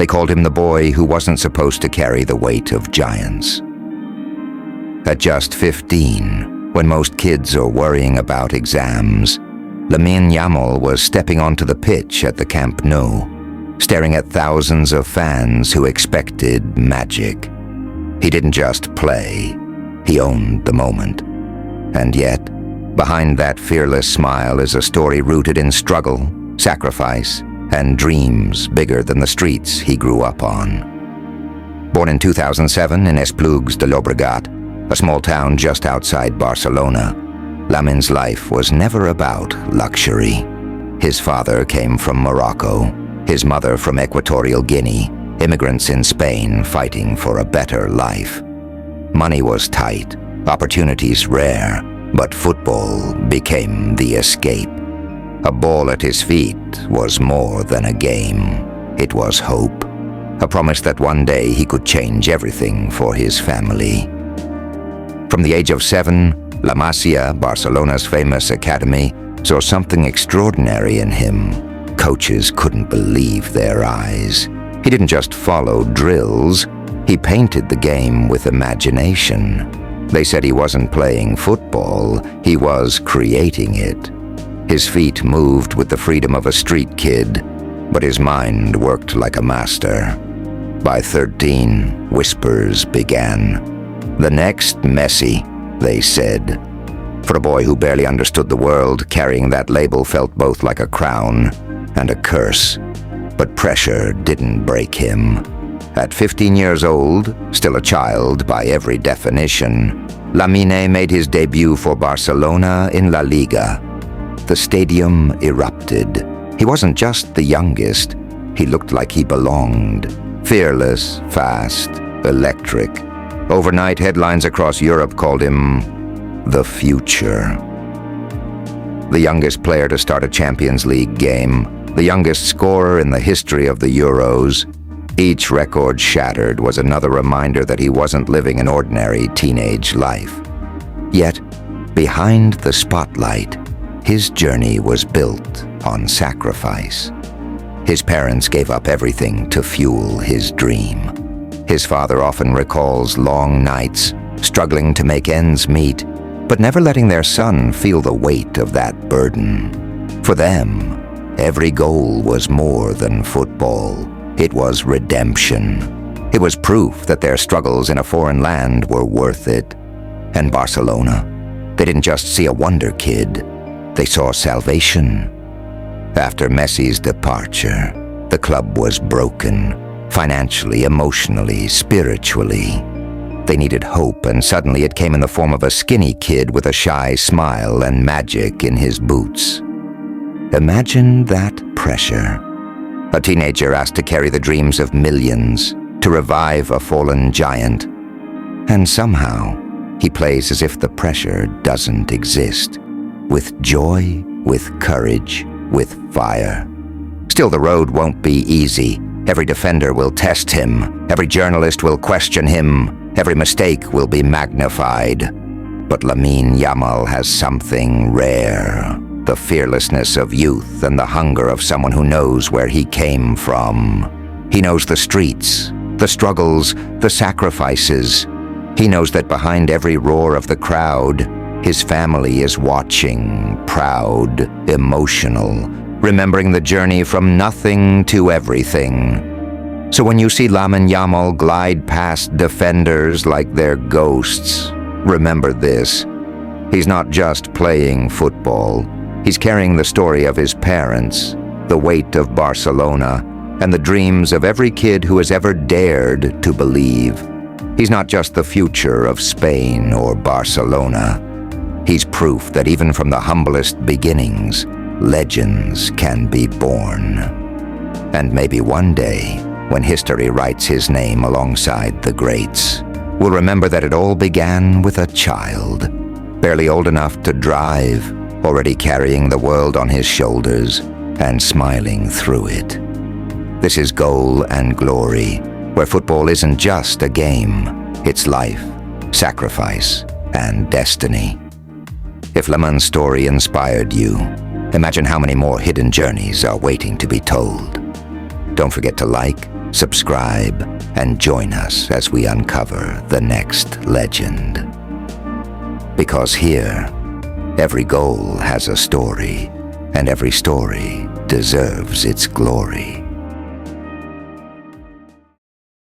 They called him the boy who wasn't supposed to carry the weight of giants. At just 15, when most kids are worrying about exams, Lamine Yamal was stepping onto the pitch at the Camp Nou, staring at thousands of fans who expected magic. He didn't just play, he owned the moment. And yet, behind that fearless smile is a story rooted in struggle, sacrifice, and dreams bigger than the streets he grew up on. Born in 2007 in Esplugues de Llobregat, a small town just outside Barcelona, Lamine's life was never about luxury. His father came from Morocco, his mother from Equatorial Guinea, immigrants in Spain fighting for a better life. Money was tight, opportunities rare, but football became the escape. A ball at his feet was more than a game. It was hope, a promise that one day he could change everything for his family. From the age of 7, La Masia, Barcelona's famous academy, saw something extraordinary in him. Coaches couldn't believe their eyes. He didn't just follow drills, he painted the game with imagination. They said he wasn't playing football, he was creating it. His feet moved with the freedom of a street kid, but his mind worked like a master. By 13, whispers began. The next Messi, they said. For a boy who barely understood the world, carrying that label felt both like a crown and a curse. But pressure didn't break him. At 15 years old, still a child by every definition, Lamine made his debut for Barcelona in La Liga. The stadium erupted. He wasn't just the youngest. He looked like he belonged. Fearless, fast, electric. Overnight, headlines across Europe called him the future. The youngest player to start a Champions League game, the youngest scorer in the history of the Euros. Each record shattered was another reminder that he wasn't living an ordinary teenage life. Yet, behind the spotlight, his journey was built on sacrifice. His parents gave up everything to fuel his dream. His father often recalls long nights, struggling to make ends meet, but never letting their son feel the weight of that burden. For them, every goal was more than football. It was redemption. It was proof that their struggles in a foreign land were worth it. And Barcelona, they didn't just see a wonder kid, they saw salvation. After Messi's departure, the club was broken, financially, emotionally, spiritually. They needed hope, and suddenly it came in the form of a skinny kid with a shy smile and magic in his boots. Imagine that pressure. A teenager asked to carry the dreams of millions, to revive a fallen giant. And somehow, he plays as if the pressure doesn't exist. With joy, with courage, with fire. Still, the road won't be easy. Every defender will test him. Every journalist will question him. Every mistake will be magnified. But Lamine Yamal has something rare. The fearlessness of youth and the hunger of someone who knows where he came from. He knows the streets, the struggles, the sacrifices. He knows that behind every roar of the crowd, his family is watching, proud, emotional, remembering the journey from nothing to everything. So when you see Lamine Yamal glide past defenders like they're ghosts, remember this. He's not just playing football. He's carrying the story of his parents, the weight of Barcelona, and the dreams of every kid who has ever dared to believe. He's not just the future of Spain or Barcelona. He's proof that even from the humblest beginnings, legends can be born. And maybe one day, when history writes his name alongside the greats, we'll remember that it all began with a child, barely old enough to drive, already carrying the world on his shoulders and smiling through it. This is Goal and Glory, where football isn't just a game, it's life, sacrifice, and destiny. If Lamine's story inspired you, imagine how many more hidden journeys are waiting to be told. Don't forget to like, subscribe, and join us as we uncover the next legend. Because here, every goal has a story, and every story deserves its glory.